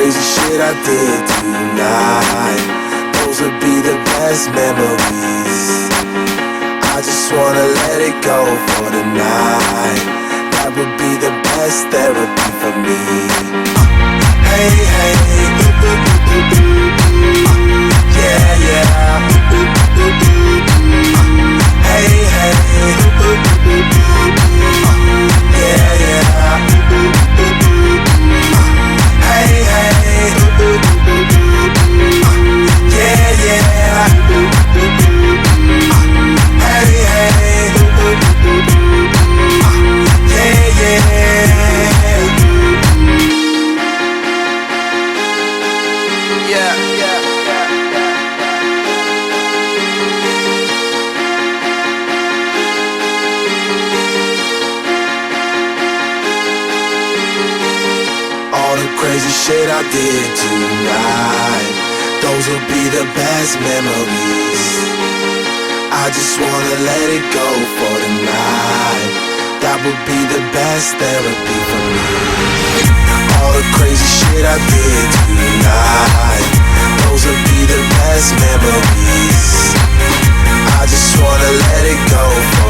crazy shit I did tonight, those would be the best memories. I just wanna let it go for the night. That would be the best therapy for me. Hey, hey, yeah, yeah. Hey, hey, yeah, yeah. Hey, hey, yeah, yeah. Hey, hey, yeah, yeah. Yeah, all the crazy shit I did tonight, those will be the best memories. I just wanna let it go for the night. That would be the best therapy for me. All the crazy shit I did tonight, those will be the best memories. I just wanna let it go for